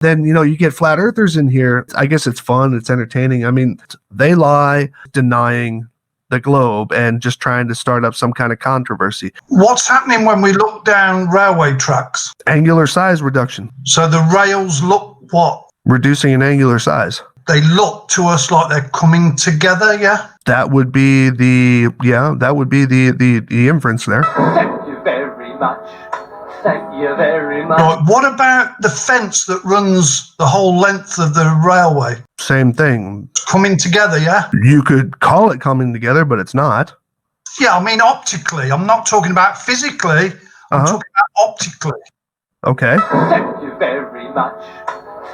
Then, you get flat earthers in here. I guess it's fun. It's entertaining. I mean, they lie denying the globe and just trying to start up some kind of controversy. What's happening when we look down railway tracks? Angular size reduction. So the rails look what? Reducing in angular size. They look to us like they're coming together, yeah? That would be the inference there. Thank you very much. Thank you very much. Right, what about the fence that runs the whole length of the railway? Same thing. Coming together, yeah? You could call it coming together, but it's not. Yeah, I mean optically. I'm not talking about physically. I'm talking about optically. Okay. Thank you very much.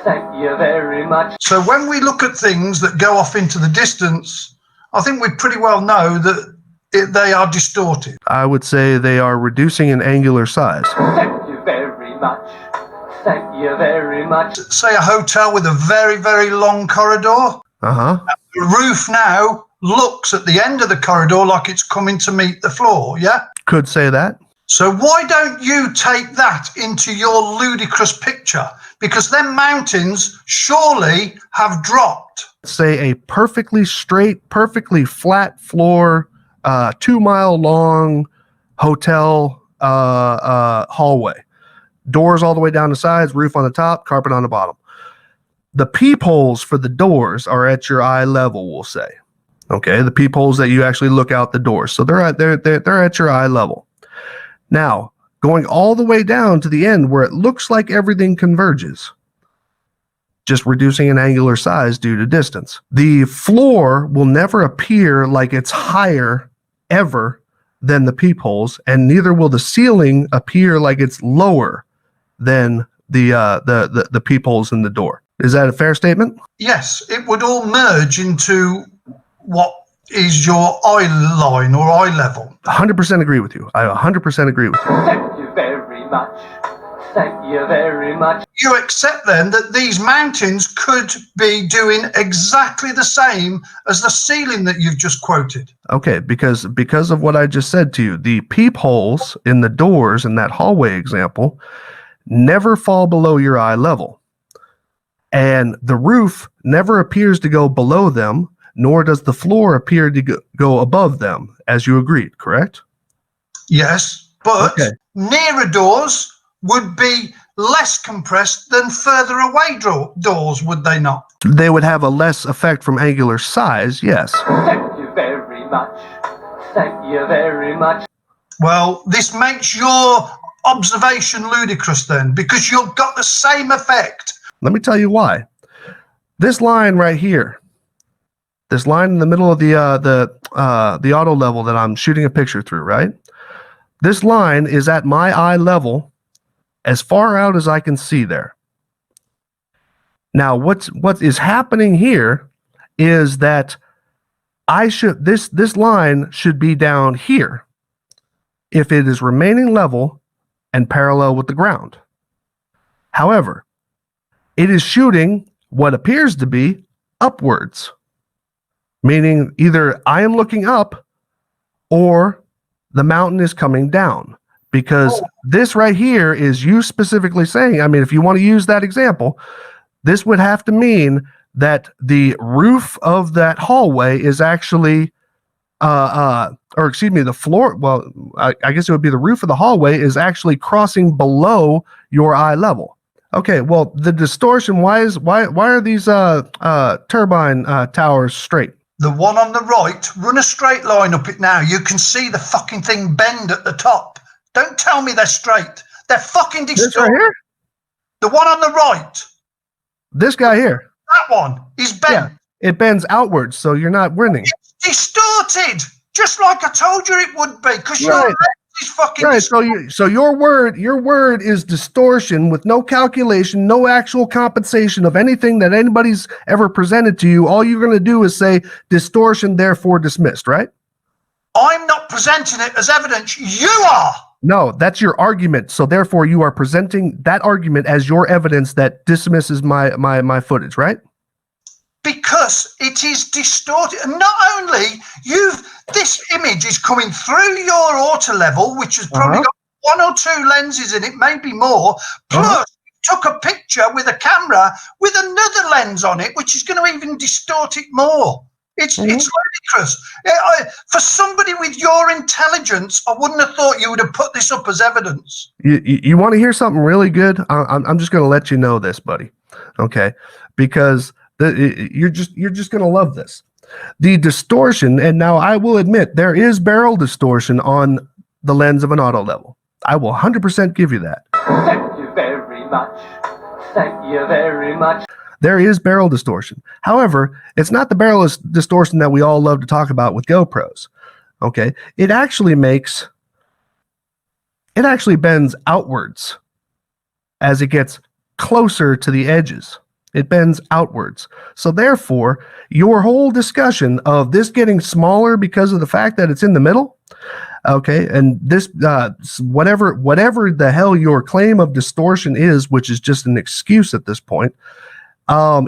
Thank you very much. So when we look at things that go off into the distance, I think we pretty well know that they are distorted. I would say they are reducing in angular size. Thank you very much. Thank you very much. Say a hotel with a very, very long corridor. Uh-huh. The roof now looks at the end of the corridor like it's coming to meet the floor, yeah? Could say that. So why don't you take that into your ludicrous picture? Because them mountains surely have dropped. Say a perfectly straight, perfectly flat floor, 2 mile long hotel hallway. Doors all the way down the sides, roof on the top, carpet on the bottom. The peepholes for the doors are at your eye level, we'll say. Okay, the peepholes that you actually look out the doors. So they're at your eye level. Now, going all the way down to the end where it looks like everything converges, just reducing in angular size due to distance. The floor will never appear like it's higher ever than the peepholes, and neither will the ceiling appear like it's lower than the peepholes in the door. Is that a fair statement? Yes, it would all merge into what is your eye line or eye level. 100% agree with you. I 100% agree with you. Thank you very much. Thank you very much. You accept then that these mountains could be doing exactly the same as the ceiling that you've just quoted. Okay, because of what I just said to you, the peepholes in the doors in that hallway example never fall below your eye level. And the roof never appears to go below them, nor does the floor appear to go above them, as you agreed, correct? Yes, but nearer doors would be less compressed than further away doors, would they not? They would have a less effect from angular size, yes. Thank you very much. Thank you very much. Well, this makes your observation ludicrous then, because you've got the same effect. Let me tell you why. This line right here, this line in the middle of the auto level that I'm shooting a picture through, right? This line is at my eye level as far out as I can see there. Now, what is happening here is that this line should be down here if it is remaining level and parallel with the ground. However, it is shooting what appears to be upwards, meaning either I am looking up or the mountain is coming down, because this right here is you specifically saying, I mean, if you want to use that example, this would have to mean that the roof of that hallway is actually, the floor, well, I guess it would be the roof of the hallway is actually crossing below your eye level. Okay, well, the distortion, why are these turbine towers straight? The one on the right, run a straight line up it now. You can see the fucking thing bend at the top. Don't tell me they're straight. They're fucking distorted. This right here? The one on the right. This guy here. That one is bent. Yeah, it bends outwards, so you're not winning. It's distorted, just like I told you it would be, because Right. your lens is fucking Right, distorted. so your word is distortion with no calculation, no actual compensation of anything that anybody's ever presented to you. All you're going to do is say distortion, therefore dismissed, right? I'm not presenting it as evidence. You are. No, that's your argument. So therefore you are presenting that argument as your evidence that dismisses my footage, right? Because it is distorted. And not only this image is coming through your auto level, which has probably got one or two lenses in it, maybe more, plus took a picture with a camera with another lens on it, which is going to even distort it more. It's ludicrous. For somebody with your intelligence, I wouldn't have thought you would have put this up as evidence. You want to hear something really good? I'm just going to let you know this, buddy. Okay, because you're just going to love this. The distortion, and now I will admit there is barrel distortion on the lens of an auto level. I will 100% give you that. Thank you very much. Thank you very much. There is barrel distortion. However, it's not the barrel distortion that we all love to talk about with GoPros. Okay, it actually bends outwards as it gets closer to the edges. It bends outwards. So therefore, your whole discussion of this getting smaller because of the fact that it's in the middle, okay, and this whatever the hell your claim of distortion is, which is just an excuse at this point,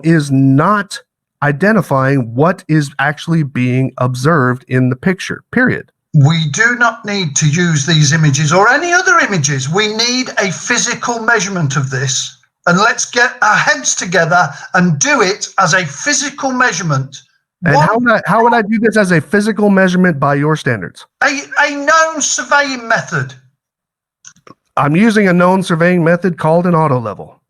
is not identifying what is actually being observed in the picture, period. We do not need to use these images or any other images. We need a physical measurement of this. And let's get our heads together and do it as a physical measurement. And how would I do this as a physical measurement by your standards? A known surveying method. I'm using a known surveying method called an auto level.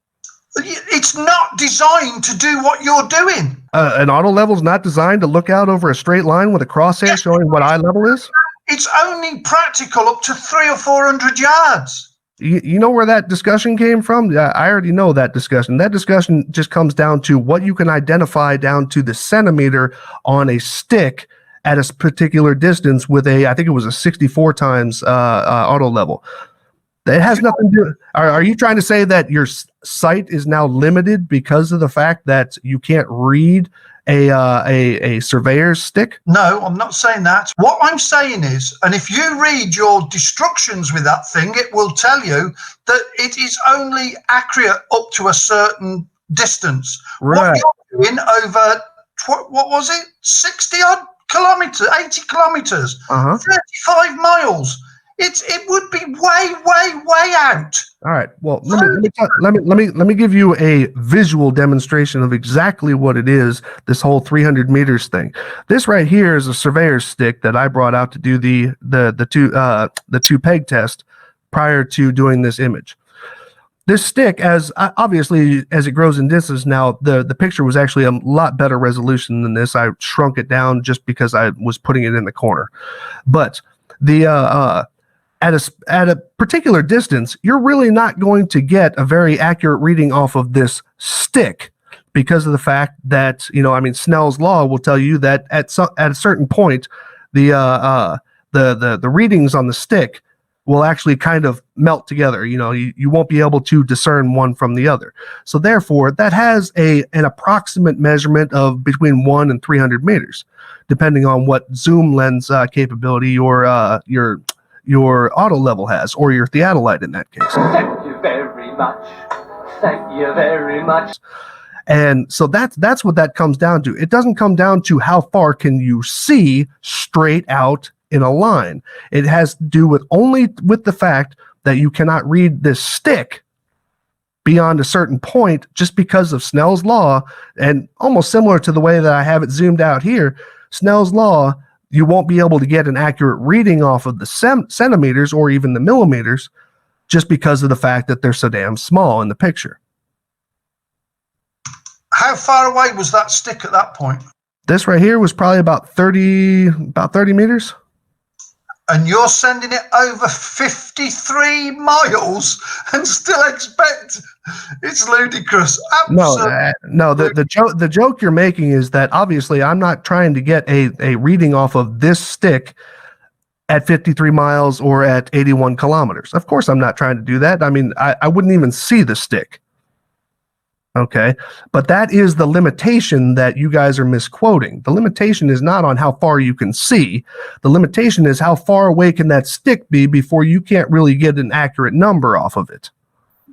It's not designed to do what you're doing. An auto level is not designed to look out over a straight line with a crosshair showing what eye level is? It's only practical up to 300 or 400 yards. You know where that discussion came from? I already know that discussion. That discussion just comes down to what you can identify down to the centimeter on a stick at a particular distance with I think it was a 64 times auto level. It has nothing to do. Are you trying to say that your sight is now limited because of the fact that you can't read a surveyor's stick? No, I'm not saying that. What I'm saying is, and if you read your destructions with that thing, it will tell you that it is only accurate up to a certain distance. Right. What you're doing over, what was it, 60 odd kilometers, 80 kilometers, 35 miles. It would be way out. All right. Well, let me give you a visual demonstration of exactly what it is. This whole 300 meters thing. This right here is a surveyor's stick that I brought out to do the two peg test prior to doing this image. This stick, as obviously as it grows in distance now, the picture was actually a lot better resolution than this. I shrunk it down just because I was putting it in the corner, but at a particular distance, you're really not going to get a very accurate reading off of this stick because of the fact that, Snell's law will tell you that at a certain point, the readings on the stick will actually kind of melt together. You won't be able to discern one from the other. So therefore, that has an approximate measurement of between 1 and 300 meters, depending on what zoom lens capability your auto level has, or your theodolite in that case. Thank you very much. Thank you very much. And so that's what that comes down to. It doesn't come down to how far can you see straight out in a line. It has to do with the fact that you cannot read this stick beyond a certain point just because of Snell's law, and almost similar to the way that I have it zoomed out here, Snell's law, you won't be able to get an accurate reading off of the centimeters or even the millimeters just because of the fact that they're so damn small in the picture. How far away was that stick at that point? This right here was probably about 30 meters. And you're sending it over 53 miles and still expect it's ludicrous. Absolutely. No. The joke you're making is that obviously I'm not trying to get a reading off of this stick at 53 miles or at 81 kilometers. Of course, I'm not trying to do that. I mean, I wouldn't even see the stick. Okay, but that is the limitation that you guys are misquoting. The limitation is not on how far you can see. The limitation is how far away can that stick be before you can't really get an accurate number off of it.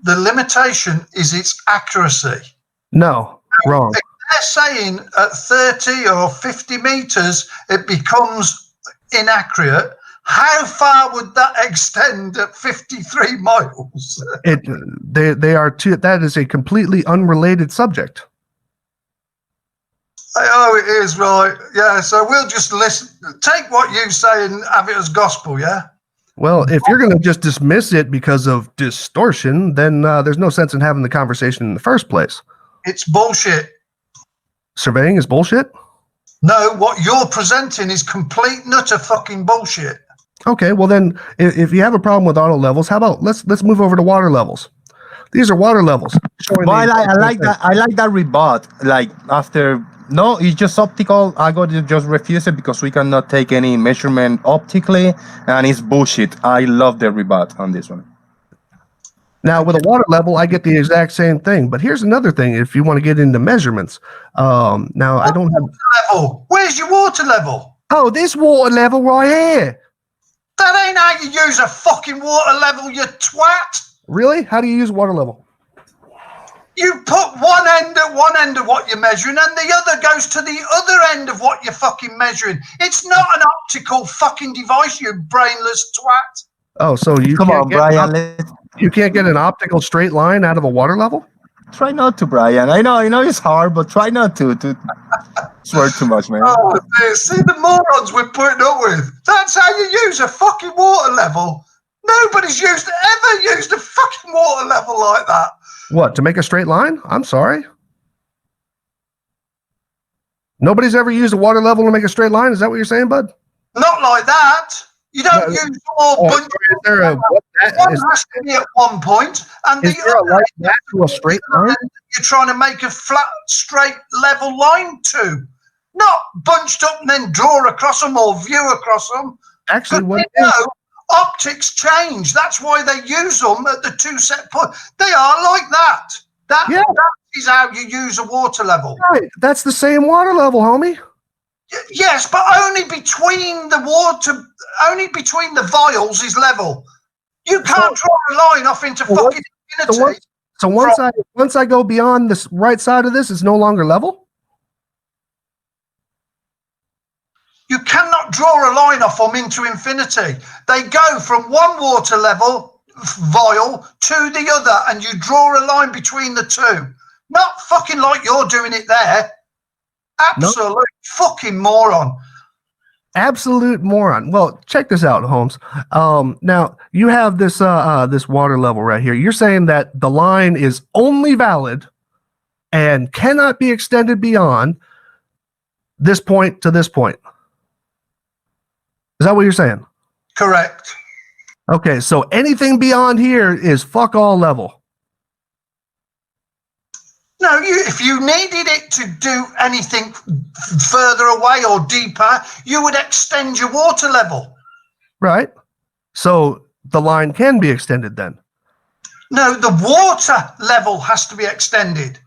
The limitation is its accuracy. No, wrong. If they're saying at 30 or 50 meters, it becomes inaccurate. How far would that extend at 53 miles? They are two. That is a completely unrelated subject. Oh, it is, right. Yeah, so we'll just listen, take what you say and have it as gospel, yeah? Well, if you're going to just dismiss it because of distortion, then there's no sense in having the conversation in the first place. It's bullshit. Surveying is bullshit? No, what you're presenting is complete nutter fucking bullshit. Okay, well then, if you have a problem with auto levels, how about let's move over to water levels. These are water levels. Well, I like that. I like that rebut. Like after, no, it's just optical. I got to just refuse it because we cannot take any measurement optically, and it's bullshit. I love the rebut on this one. Now, with a water level, I get the exact same thing. But here's another thing: if you want to get into measurements, now I don't have. Level. Where's your water level? Oh, this water level right here. That ain't how you use a fucking water level, you twat. Really? How do you use water level? You put one end at one end of what you're measuring and the other goes to the other end of what you're fucking measuring. It's not an optical fucking device, you brainless twat. Oh, so you Come can't on, get Brian. you can't get an optical straight line out of a water level? Try not to, Brian. I know it's hard, but try not to swear too much, man. Oh, dear. See the morons we're putting up with. That's how you use a fucking water level. Nobody's ever used a fucking water level like that. What, to make a straight line? I'm sorry. Nobody's ever used a water level to make a straight line? Is that what you're saying, bud? Not like that. You don't use them all bunch. Is there a One has to be at one point, and is the there a other like that to a straight line? you're trying to make a flat, straight, level line to. Not bunched up and then draw across them or view across them. Actually, what Optics change. That's why they use them at the two set points. They are like that. That is how you use a water level. Right. That's the same water level, homie. Yes, but only between the vials is level. You can't draw a line off into fucking infinity. So once I go beyond this right side of this, it's no longer level? You cannot draw a line off them into infinity. They go from one water level vial to the other, and you draw a line between the two. Not fucking like you're doing it there. Absolute fucking moron. Absolute moron. Well, check this out, Holmes. Now you have this this water level right here. You're saying that the line is only valid and cannot be extended beyond this point to this point. Is that what you're saying? Correct. Okay, so anything beyond here is fuck all level. No, if you needed it to do anything further away or deeper, you would extend your water level. Right. So the line can be extended then. No, the water level has to be extended.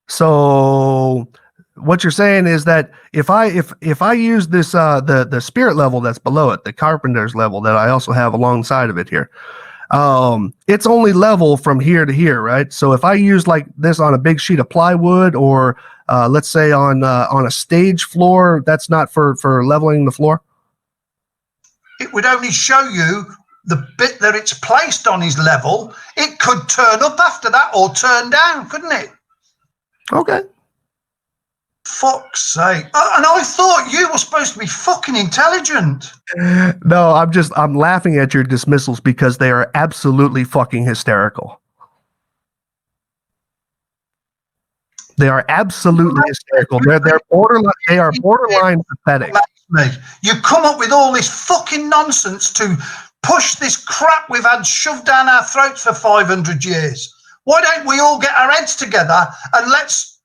So what you're saying is that if I use this the spirit level that's below it, the carpenter's level that I also have alongside of it here, it's only level from here to here, right? So if I use like this on a big sheet of plywood, or let's say on a stage floor, that's not for leveling the floor. It would only show you the bit that it's placed on is level. It could turn up after that or turn down, couldn't it? Okay. Fuck's sake. And I thought you were supposed to be fucking intelligent. No, I'm laughing at your dismissals because they are absolutely fucking hysterical. They are absolutely hysterical. They are borderline pathetic. You come up with all this fucking nonsense to push this crap we've had shoved down our throats for 500 years. Why don't we all get our heads together and let's,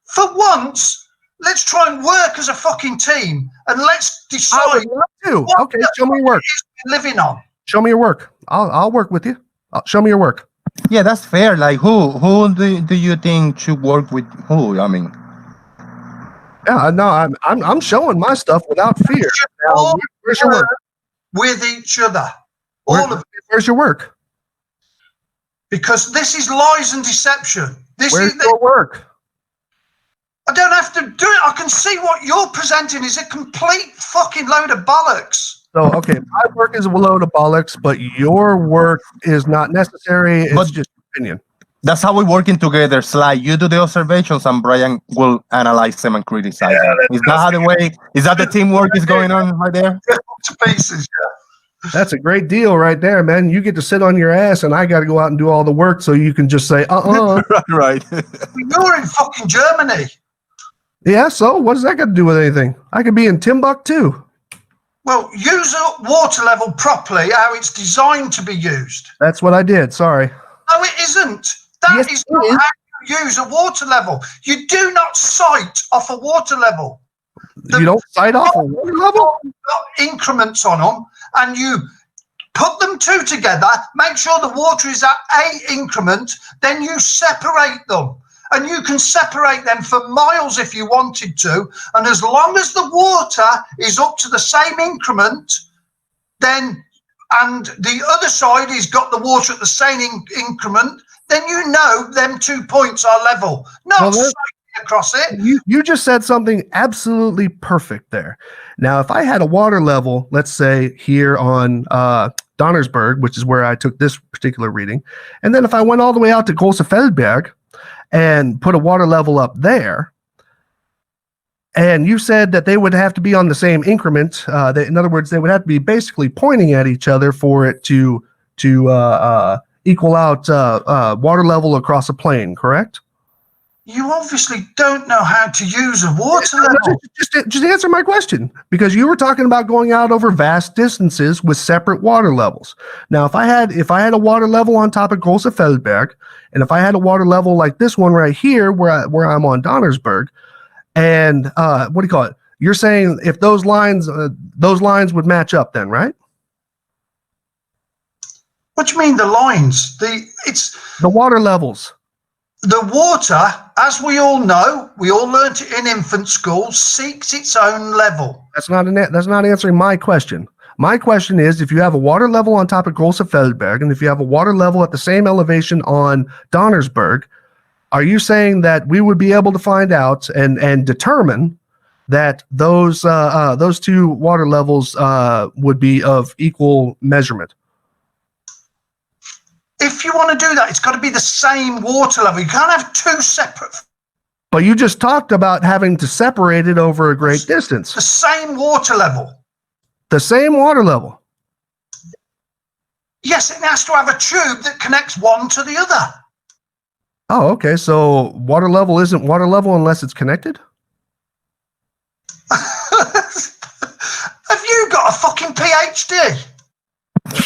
for once, let's try and work as a fucking team and let's decide. I would love to. Okay, show me your work. Living on. Show me your work. I'll work with you. Show me your work. Yeah, that's fair. Like, who do you think should work with who? I mean, yeah, no, I'm showing my stuff without fear. Now, where's your work? With each other, where's your work? Because this is lies and deception. Where's your work? I don't have to do it. I can see what you're presenting is a complete fucking load of bollocks. So, okay, my work is a load of bollocks, but your work is not necessary. It's But- just opinion. That's how we're working together, Sly. You do the observations, and Brian will analyze them and criticize them. Is that how the way? Is that the teamwork is going on right there? To pieces, yeah. That's a great deal right there, man. You get to sit on your ass, and I got to go out and do all the work, so you can just say, Right. You're in fucking Germany. Yeah, so what does that got to do with anything? I could be in Timbuktu. Well, use a water level properly, how it's designed to be used. That's what I did. Sorry. No, it isn't. That Yes, is it not is. how you use a water level. You do not sight off a water level. You don't sight off a water level? Got increments on them, and you put them two together, make sure the water is at a increment, then you separate them. And you can separate them for miles if you wanted to. And as long as the water is up to the same increment, then, and the other side has got the water at the same increment, then you know them 2 points are level. Not Well, sighting across it. You just said something absolutely perfect there. Now, if I had a water level, let's say here on Donnersberg, which is where I took this particular reading, and then if I went all the way out to Große and put a water level up there, and you said that they would have to be on the same increment. In other words, they would have to be basically pointing at each other for it to equal out water level across a plane, correct? You obviously don't know how to use a water level. Just answer my question, because you were talking about going out over vast distances with separate water levels. Now, if I had a water level on top of Große Feldberg, and if I had a water level like this one right here, where I'm on Donnersberg, and what do you call it? You're saying if those lines would match up, then, right? What do you mean the lines? The water levels. The water, as we all know, we all learnt it in infant school, seeks its own level. That's not answering my question. My question is, if you have a water level on top of Große Feldberg, and if you have a water level at the same elevation on Donnersberg, are you saying that we would be able to find out and determine that those two water levels would be of equal measurement? If you want to do that, it's got to be the same water level. You can't have two separate. But you just talked about having to separate it over a great distance. The same water level. The same water level. Yes, it has to have a tube that connects one to the other. Oh, okay. So water level isn't water level unless it's connected? Have you got a fucking PhD?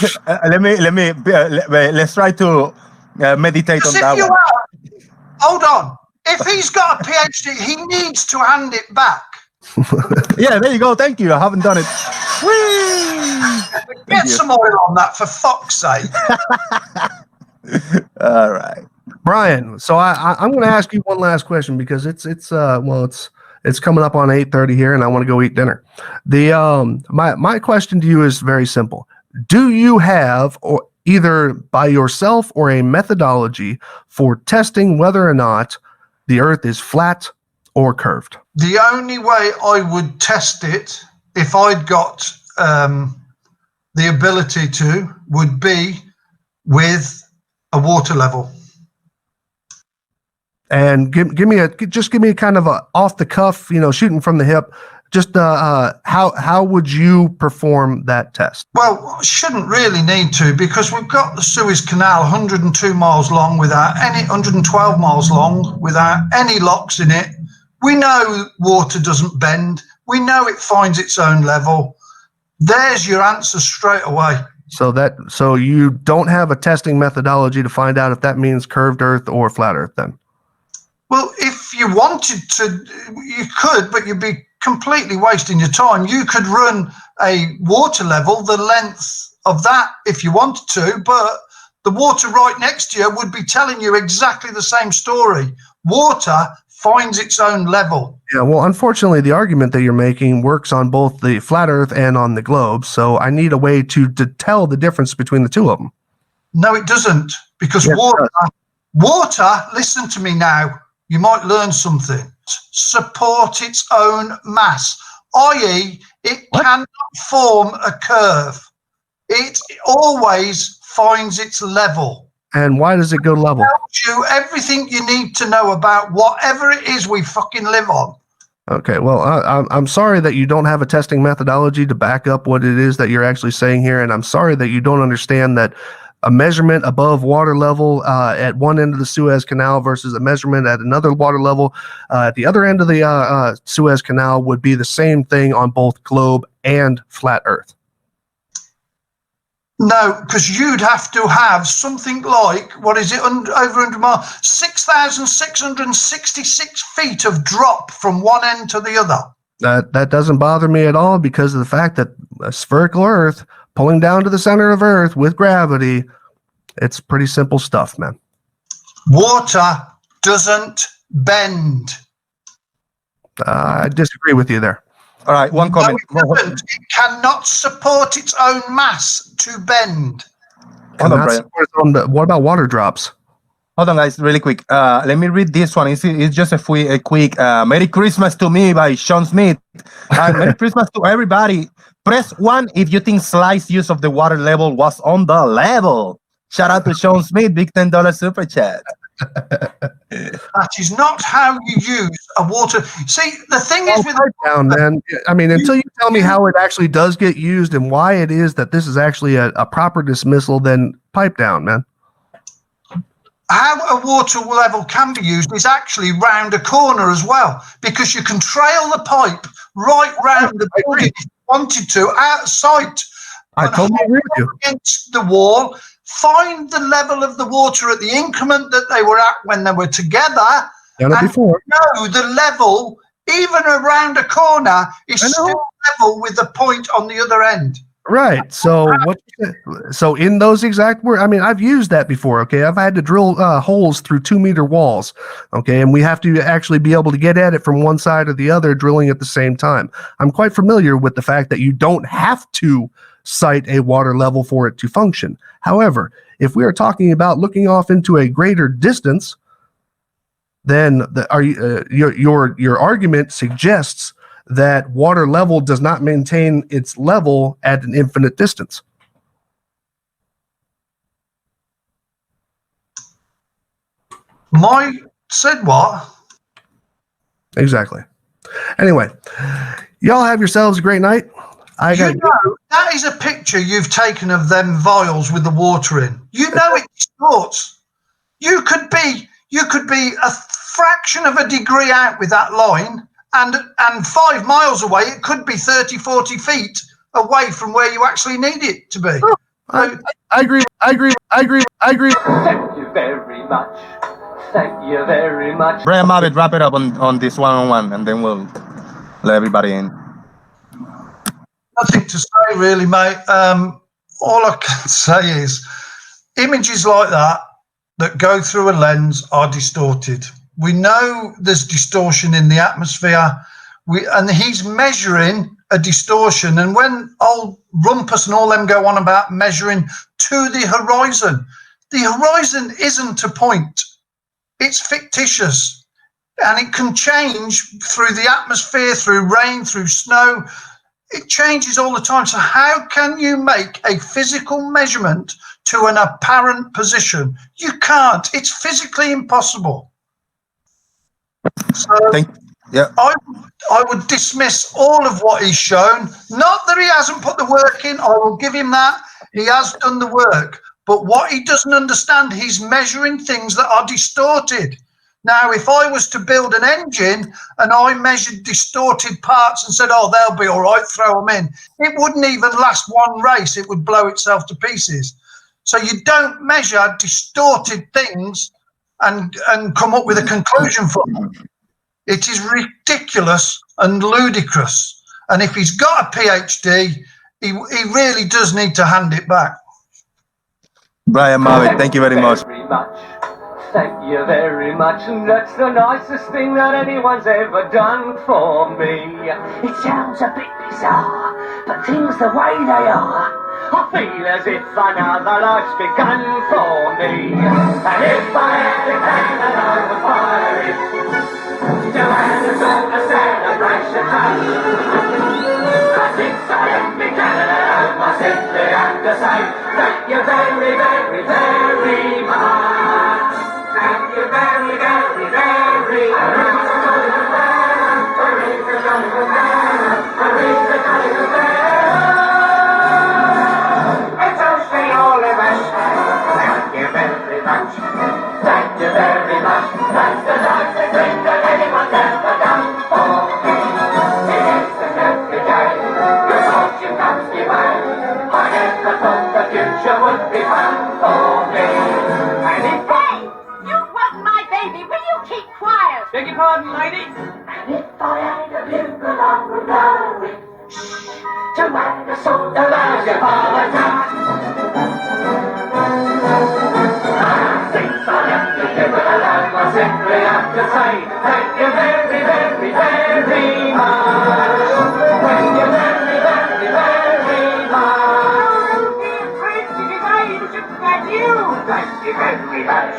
Let's try to meditate on that one. Hold on. If he's got a PhD, he needs to hand it back. Yeah, there you go. Thank you. I haven't done it. Whee! Get some oil on that, for fuck's sake. All right, Brian. So I'm going to ask you one last question, because it's coming up on 8:30 here, and I want to go eat dinner. My question to you is very simple. Do you have, or either by yourself or a methodology for testing whether or not the Earth is flat or curved? The only way I would test it, if I'd got the ability to, would be with a water level. And give me a kind of a off the cuff, shooting from the hip. Just how would you perform that test? Well, I shouldn't really need to, because we've got the Suez Canal 102 miles long without any, 112 miles long without any locks in it. We know water doesn't bend. We know it finds its own level. There's your answer straight away. So you don't have a testing methodology to find out if that means curved Earth or flat Earth, then? Well, if you wanted to, you could, but you'd be completely wasting your time. You could run a water level the length of that if you wanted to, but the water right next to you would be telling you exactly the same story. Water finds its own level. Yeah, well, unfortunately, the argument that you're making works on both the flat Earth and on the globe, so I need a way to tell the difference between the two of them. No, it doesn't, because Yes, water, listen to me now, you might learn something. Support its own mass. i.e., it cannot form a curve. It always finds its level. And why does it go level? It tells you everything you need to know about whatever it is we fucking live on. Okay, well, I'm sorry that you don't have a testing methodology to back up what it is that you're actually saying here, and I'm sorry that you don't understand that a measurement above water level at one end of the Suez Canal versus a measurement at another water level at the other end of the Suez Canal would be the same thing on both globe and flat Earth. No, because you'd have to have something like, what is it, over 100 miles, 6,666 feet of drop from one end to the other. That doesn't bother me at all because of the fact that a spherical Earth pulling down to the center of Earth with gravity, it's pretty simple stuff, man. Water doesn't bend. I disagree with you there. All right, one comment. No, it doesn't. It cannot support its own mass to bend. Hold on, Brian. What about water drops? Hold on, guys, really quick. Let me read this one. It's just a quick Merry Christmas to me by Sean Smith. And Merry Christmas to everybody. Press 1 if you think Sly's use of the water level was on the level. Shout out to Sean Smith, big $10 super chat. That is not how you use a water. See, the thing is with down, man. I mean, until you tell me how it actually does get used and why it is that this is actually a proper dismissal, then pipe down, man. How a water level can be used is actually round a corner as well, because you can trail the pipe right round the building if you wanted to, out of sight. I totally agree with you. Against the wall, find the level of the water at the increment that they were at when they were together. Done it before. No, the level, even around a corner, is still level with the point on the other end. Right. So in those exact words, I mean, I've used that before. Okay. I've had to drill holes through 2-meter walls. Okay. And we have to actually be able to get at it from one side or the other, drilling at the same time. I'm quite familiar with the fact that you don't have to cite a water level for it to function. However, if we are talking about looking off into a greater distance, then your argument suggests that water level does not maintain its level at an infinite distance. Said what? Exactly. Anyway, y'all have yourselves a great night. That is a picture you've taken of them vials with the water in. You know it distorts. You could be a fraction of a degree out with that line, and 5 miles away, it could be 30, 40 feet away from where you actually need it to be. I agree. Thank you very much. Thank you very much. Brian Mavitt, wrap it up on this one-on-one, and then we'll let everybody in. Nothing to say, really, mate. All I can say is images like that go through a lens are distorted. We know there's distortion in the atmosphere, and he's measuring a distortion. And when old Rumpus and all them go on about measuring to the horizon isn't a point. It's fictitious, and it can change through the atmosphere, through rain, through snow. It changes all the time. So how can you make a physical measurement to an apparent position? You can't. It's physically impossible. So I would dismiss all of what he's shown. Not that he hasn't put the work in. I will give him that. He has done the work. But what he doesn't understand, he's measuring things that are distorted. Now, if I was to build an engine and I measured distorted parts and said, oh, they'll be all right, throw them in, it wouldn't even last one race. It would blow itself to pieces. So you don't measure distorted things and come up with a conclusion from them. It is ridiculous and ludicrous. And if he's got a PhD, he really does need to hand it back. Brian Mavitt, thank you very much. Thank you very much, and that's the nicest thing that anyone's ever done for me. It sounds a bit bizarre, but things the way they are, I feel as if another life's begun for me. And if I had the can and I would fire it, to hand us all to celebrate. nice and tight. Since I am in Canada, I simply have to say thank you very, very, very much. Thank you very, very, very much. It's only all of us. Thank you very much. Thank you very much. That's the nicest thing that anyone's ever done for me. It isn't every day your fortune comes your way. I never thought the future would be fun for me. And if Hey! You wasn't my baby. Will you keep quiet? beg your pardon, lady. And if I had a bugle I would blow it. To wag a sort of as your father does. Since I am the bugle I simply have to say thank you very, very, very much. Thank you very, very, very much. Thank you very much.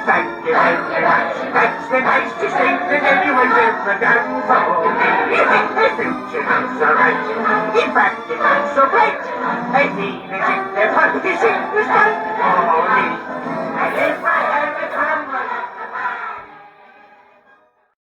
Thank you very much. That's the nicest thing that anyone's ever done for me. The future is so right. In fact, it's not so bright. I feel as if there's 100 things done for me.